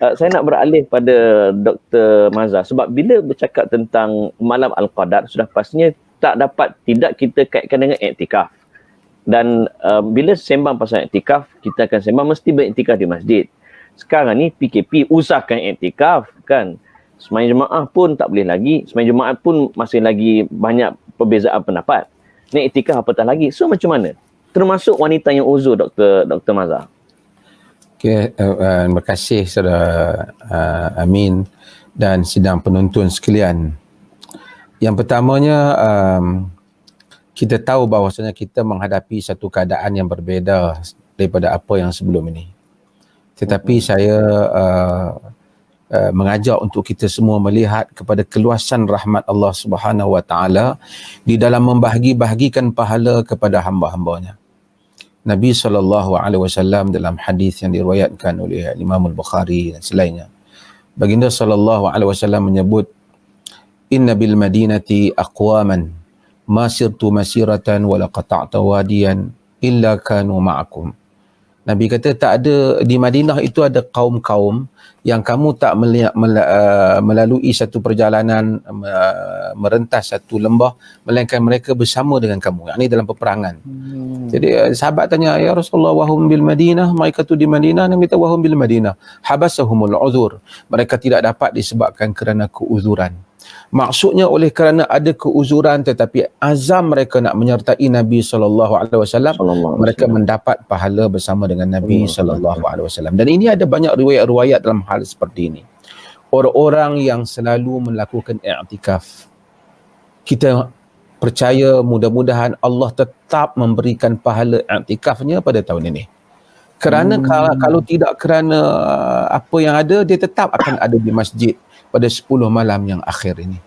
Saya nak beralih pada Dr. Mazhar, sebab bila bercakap tentang malam Al-Qadar, sudah pastinya tidak kita kaitkan dengan iktikaf. Dan bila sembang pasal iktikaf, kita akan sembang mesti beriktikaf di masjid. Sekarang ni PKP usahakan iktikaf kan. Sembahyang jemaah pun tak boleh lagi. Sembahyang jemaah pun masih lagi banyak perbezaan pendapat. Ni iktikaf apatah lagi. So macam mana? Termasuk wanita yang uzur, Dr. Mazhar. Okay, terima kasih saudara Amin dan sidang penonton sekalian. Yang pertamanya, kita tahu bahawasanya kita menghadapi satu keadaan yang berbeza daripada apa yang sebelum ini. Tetapi saya mengajak untuk kita semua melihat kepada keluasan rahmat Allah Subhanahu Wa Taala di dalam membahagi-bahagikan pahala kepada hamba-hambanya. Nabi SAW dalam hadis yang diriwayatkan oleh Imam Al-Bukhari dan selainnya, baginda SAW menyebut, inna bil madinati aqwaman ma sirtu masiratan wa la qata'tu wadiyan illa kanu ma'akum. Nabi kata tak ada di Madinah itu ada kaum-kaum yang kamu tak melalui satu perjalanan merentas satu lembah melainkan mereka bersama dengan kamu. Yang ini dalam peperangan. Jadi sahabat tanya, ya Rasulullah, wahum bil Madinah, mereka tu di Madinah. Nabi kata wahum bil Madinah habasahumul uzur, mereka tidak dapat disebabkan kerana keuzuran. Maksudnya oleh kerana ada keuzuran tetapi azam mereka nak menyertai Nabi SAW, mereka mendapat pahala bersama dengan Nabi SAW. Dan ini ada banyak riwayat-riwayat dalam hal seperti ini. Orang-orang yang selalu melakukan i'tikaf, kita percaya mudah-mudahan Allah tetap memberikan pahala i'tikafnya pada tahun ini. Kerana kalau tidak kerana apa yang ada, dia tetap akan ada di masjid pada 10 malam yang akhir ini.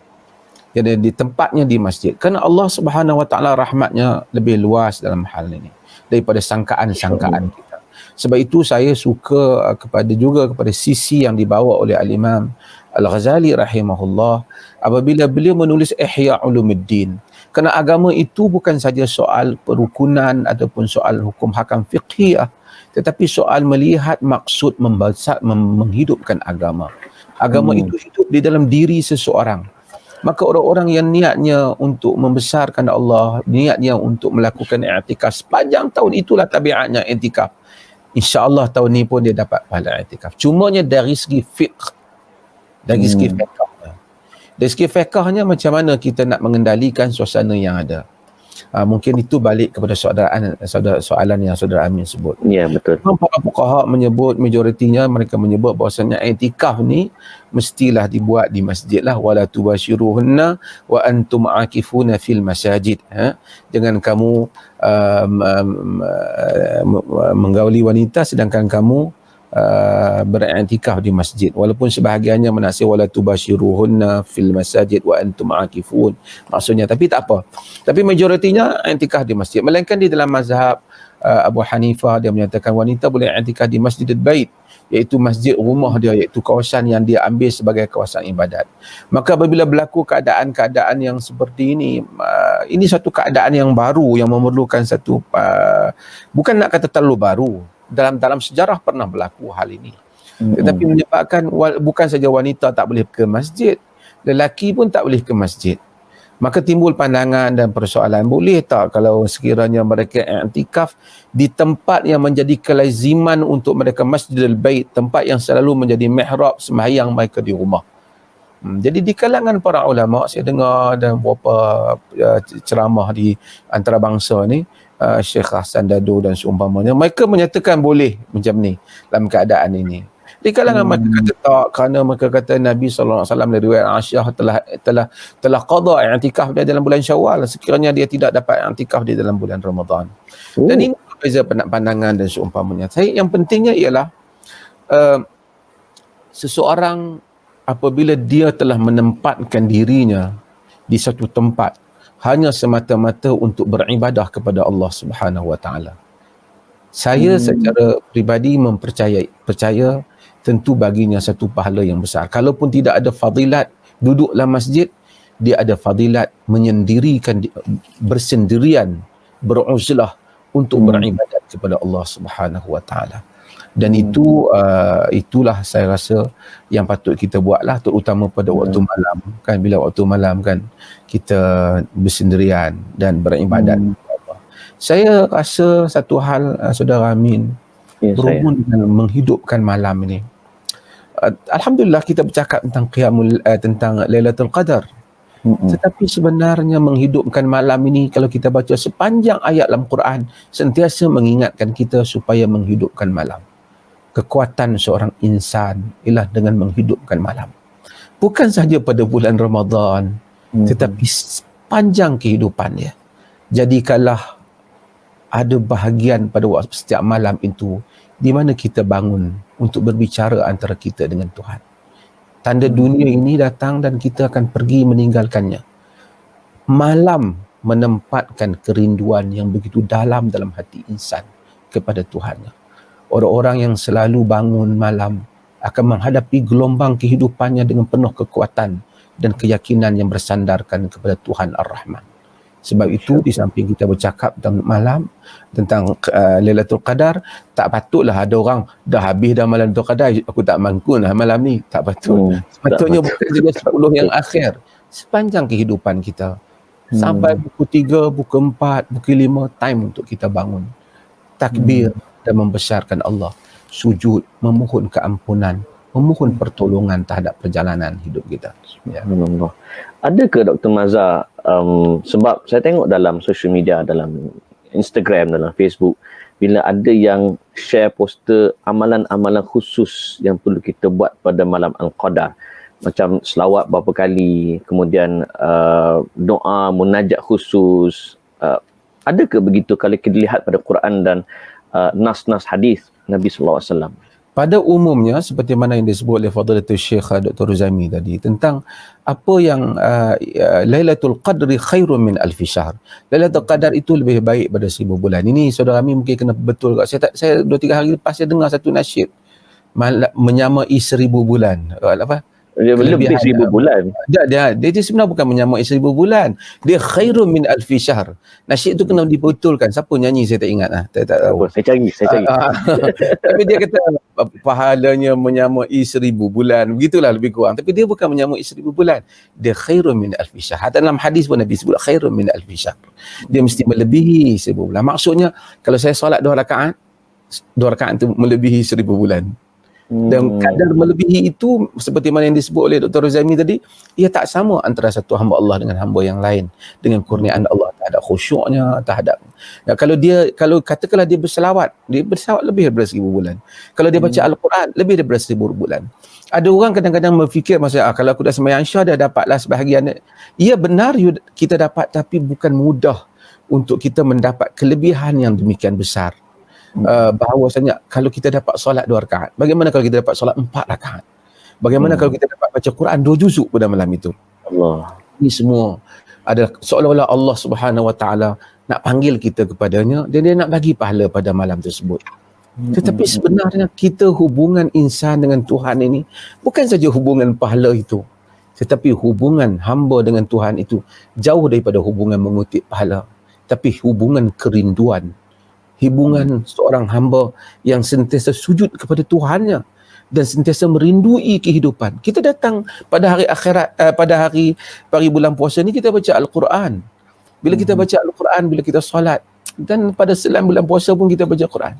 Jadi di tempatnya di masjid. Kerana Allah Subhanahu Wa Taala rahmatnya lebih luas dalam hal ini daripada sangkaan-sangkaan kita. Sebab itu saya suka kepada sisi yang dibawa oleh Al-Imam Al-Ghazali rahimahullah apabila beliau menulis Ihya Ulumuddin. Kerana agama itu bukan saja soal perukunan ataupun soal hukum hakam fiqhiyah, tetapi soal melihat maksud menghidupkan agama. Agama itu hidup di dalam diri seseorang. Maka orang-orang yang niatnya untuk membesarkan Allah, niatnya untuk melakukan i'tikaf sepanjang tahun, itulah tabiatnya i'tikaf. InsyaAllah tahun ni pun dia dapat pahala i'tikaf. Cumanya dari segi fiqh, dari segi fiqhnya. Dari segi fiqhnya macam mana kita nak mengendalikan suasana yang ada. Mungkin itu balik kepada soalan yang saudara Amin sebut. Ya, betul. Para fuqaha menyebut, majoritinya mereka menyebut bahawasanya i'tikaf ni mestilah dibuat di masjid lah. Wala tubashiruhunna wa antum akifuna fil masajid. Jangan kamu menggauli wanita sedangkan kamu beriktikaf di masjid. Walaupun sebahagiannya menasih wala tubashiruhunna fil masajid wa antum akifun, maksudnya, tapi tak apa. Tapi majoritinya iktikaf di masjid. Melainkan di dalam mazhab Abu Hanifah, dia menyatakan wanita boleh iktikaf di Masjidil Bait, iaitu masjid rumah dia, iaitu kawasan yang dia ambil sebagai kawasan ibadat. Maka apabila berlaku keadaan-keadaan yang seperti ini satu keadaan yang baru yang memerlukan satu bukan nak kata terlalu baru, dalam sejarah pernah berlaku hal ini. Tetapi menyebabkan bukan saja wanita tak boleh ke masjid, lelaki pun tak boleh ke masjid. Maka timbul pandangan dan persoalan, boleh tak kalau sekiranya mereka i'tikaf di tempat yang menjadi kelaziman untuk mereka, Masjidil Bait, tempat yang selalu menjadi mihrab sembahyang mereka di rumah. Jadi di kalangan para ulama, saya dengar dan beberapa ceramah di antarabangsa ni, Syekh Hasan Dadu dan seumpamanya, mereka menyatakan boleh macam ni dalam keadaan ini. Di kalangan mereka kata tak, kerana mereka kata Nabi SAW dari riwayat Aisyah telah qada i'tikaf dia dalam bulan Syawal sekiranya dia tidak dapat i'tikaf di dalam bulan Ramadan. Dan ini berbeza pandangan dan seumpamanya. Yang pentingnya ialah seseorang apabila dia telah menempatkan dirinya di satu tempat hanya semata-mata untuk beribadah kepada Allah Subhanahu Wa Taala. Saya secara peribadi percaya tentu baginya satu pahala yang besar. Kalaupun tidak ada fadilat duduk dalam masjid, dia ada fadilat bersendirian, beruzlah untuk beribadat kepada Allah Subhanahu Wa Taala. Dan itulah saya rasa yang patut kita buatlah, terutama pada waktu malam kan. Bila waktu malam kan kita bersendirian dan beribadat kepada Allah. Saya rasa satu hal, saudara Amin, berhubung dengan menghidupkan malam ini. Alhamdulillah kita bercakap tentang tentang Lailatul Qadar. Tetapi sebenarnya menghidupkan malam ini, kalau kita baca sepanjang ayat dalam Quran, sentiasa mengingatkan kita supaya menghidupkan malam. Kekuatan seorang insan ialah dengan menghidupkan malam. Bukan sahaja pada bulan Ramadan, tetapi sepanjang kehidupannya. Jadikanlah ada bahagian pada waktu setiap malam itu di mana kita bangun untuk berbicara antara kita dengan Tuhan. Tanda dunia ini datang dan kita akan pergi meninggalkannya. Malam menempatkan kerinduan yang begitu dalam hati insan kepada Tuhannya. Orang-orang yang selalu bangun malam akan menghadapi gelombang kehidupannya dengan penuh kekuatan dan keyakinan yang bersandarkan kepada Tuhan Ar-Rahman. Sebab itu di samping kita bercakap tentang malam, tentang Lailatul Qadar, tak patutlah ada orang dah habis dah malam Lailatul Qadar, aku tak mampu lah malam ni. Tak patut. Sepatutnya bukan juga 10 yang akhir. Sepanjang kehidupan kita. Sampai pukul 3, pukul 4, pukul 5, time untuk kita bangun. Takbir dan membesarkan Allah. Sujud, memohon keampunan, memohon pertolongan terhadap perjalanan hidup kita. Ya. Ada ke Dr. Mazhar, sebab saya tengok dalam social media, dalam Instagram, dalam Facebook, bila ada yang share poster amalan-amalan khusus yang perlu kita buat pada malam Al-Qadar, macam selawat berapa kali, kemudian doa, munajat khusus, ada ke begitu kalau kita lihat pada Quran dan nas-nas hadis Nabi SAW? Pada umumnya, seperti mana yang disebut oleh Fadilatul Syekh Dr. Ruzaimi tadi, tentang apa yang Lailatul Qadri khairun min alfi syahr. Lailatul Qadar itu lebih baik pada 1000 bulan. Ini saudara kami mungkin kena betul. Saya 2-3 hari lepas saya dengar satu nasyid menyamai 1000 bulan. Apa? Dia lebih 1000 bulan. Dia sebenarnya bukan menyamai 1000 bulan. Dia khairun min alfi syahr. Nasyid itu kena dibetulkan. Siapa nyanyi saya tak ingat lah. Tak tahu. Saya cari. Tapi dia kata pahalanya menyamai 1000 bulan. Begitulah lebih kurang. Tapi dia bukan menyamai 1000 bulan. Dia khairun min alfi syahr. Dalam hadis pun Nabi sebut khairun min alfi syahr. Dia mesti melebihi 1000 bulan. Maksudnya kalau saya solat 2 rakaat itu melebihi 1000 bulan. Dan kadar melebihi itu seperti mana yang disebut oleh Dr. Ruzaimi tadi, ia tak sama antara satu hamba Allah dengan hamba yang lain, dengan kurniaan Allah terhadap khusyuknya, terhadap kalau katakanlah dia berselawat lebih daripada 1000 bulan. Kalau dia baca Al-Quran lebih daripada 1000 bulan. Ada orang kadang-kadang berfikir kalau aku dah sembahyang Isya dah dapatlah sebahagian. Ya benar kita dapat, tapi bukan mudah untuk kita mendapat kelebihan yang demikian besar. Bahawasanya kalau kita dapat solat 2 rakaat, bagaimana kalau kita dapat solat 4 rakaat? Bagaimana kalau kita dapat baca Quran 2 juzuk pada malam itu? Allah. Ini semua ada seolah-olah Allah Subhanahu Wa Taala nak panggil kita kepadanya dan dia nak bagi pahala pada malam tersebut. Tetapi sebenarnya kita hubungan insan dengan Tuhan ini bukan saja hubungan pahala itu, tetapi hubungan hamba dengan Tuhan itu jauh daripada hubungan mengutip pahala, tapi hubungan kerinduan. Hubungan seorang hamba yang sentiasa sujud kepada Tuhannya dan sentiasa merindui kehidupan. Kita datang pada hari akhirat, pada hari bulan puasa ni kita baca Al-Quran. Bila kita baca Al-Quran, bila kita solat, dan pada selain bulan puasa pun kita baca Quran.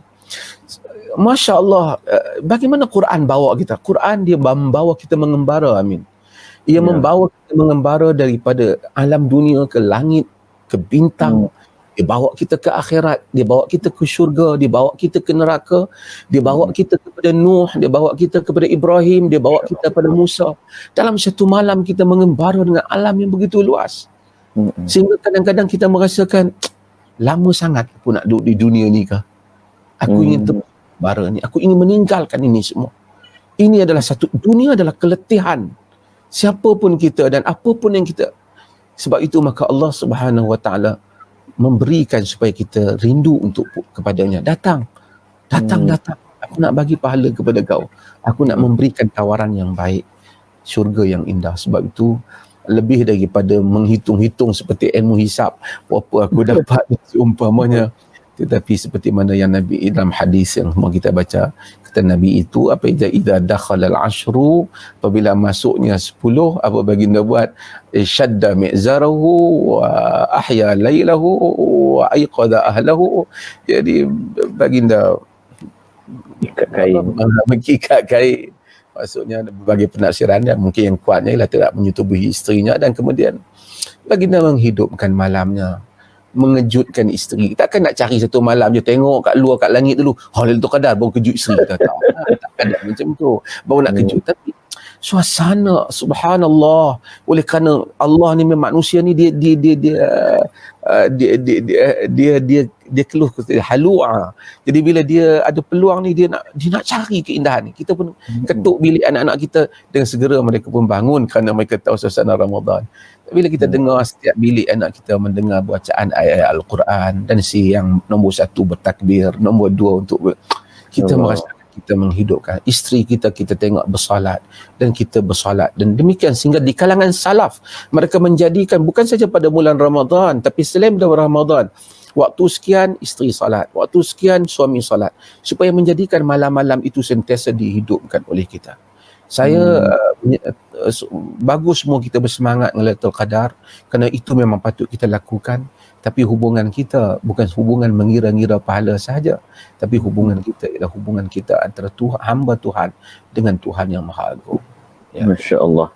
Masya Allah, bagaimana Quran bawa kita? Quran dia membawa kita mengembara, Amin. Ia membawa kita mengembara daripada alam dunia ke langit, ke bintang. Dia bawa kita ke akhirat, dia bawa kita ke syurga, dia bawa kita ke neraka, dia bawa kita kepada Nuh, dia bawa kita kepada Ibrahim, dia bawa kita kepada Musa. Dalam satu malam kita mengembara dengan alam yang begitu luas. Sehingga kadang-kadang kita merasakan, lama sangat aku nak duduk di dunia ni kah? Aku ingin terbara ni, aku ingin meninggalkan ini semua. Ini adalah dunia adalah keletihan. Siapapun kita dan apapun yang kita. Sebab itu maka Allah Subhanahu Wa Taala memberikan supaya kita rindu untuk kepadanya. Datang. Aku nak bagi pahala kepada kau. Aku nak memberikan tawaran yang baik, syurga yang indah. Sebab itu lebih daripada menghitung-hitung seperti ilmu hisab, berapa aku dapat, seumpamanya Tetapi seperti mana yang Nabi dalam hadis yang semua kita baca, kata Nabi itu apa idza dakhala al-ashru, apabila masuknya 10, apa baginda buat, syadda mi'zarahu wa ahya lailahu wa ayqadha ahlahu. Jadi baginda Ikat kain. mengikat kain. Maksudnya berbagai penafsiran yang mungkin yang kuatnya ialah tidak menyetubuhi isterinya, dan kemudian baginda menghidupkan malamnya, mengejutkan isteri. Takkan nak cari satu malam je tengok kat luar kat langit dulu, Lailatul Qadar baru kejut isteri kita. Tak ada macam tu. Baru nak kejut. Tapi suasana subhanallah, oleh kerana Allah ni memang manusia ni dia keluh halua. Jadi bila dia ada peluang ni, dia nak cari keindahan ni. Kita pun ketuk bilik anak-anak kita, dengan segera mereka pun bangun kerana mereka tahu suasana Ramadan. Bila kita dengar setiap bilik anak kita mendengar bacaan ayat Al-Quran, dan si yang nombor 1 bertakbir, nombor 2 untuk kita merasa kita menghidupkan isteri kita, kita tengok bersolat dan kita bersolat. Dan demikian sehingga di kalangan salaf mereka menjadikan bukan saja pada bulan Ramadan, tapi selain pada Ramadan, waktu sekian isteri solat, waktu sekian suami solat, supaya menjadikan malam-malam itu sentiasa dihidupkan oleh kita. Saya bagus semua kita bersemangat dengan Lailatul Qadar, kerana itu memang patut kita lakukan. Tapi hubungan kita bukan hubungan mengira-ngira pahala sahaja, tapi hubungan kita ialah hubungan kita antara Tuhan, hamba Tuhan dengan Tuhan yang Maha Agung. Ya. Masya Allah.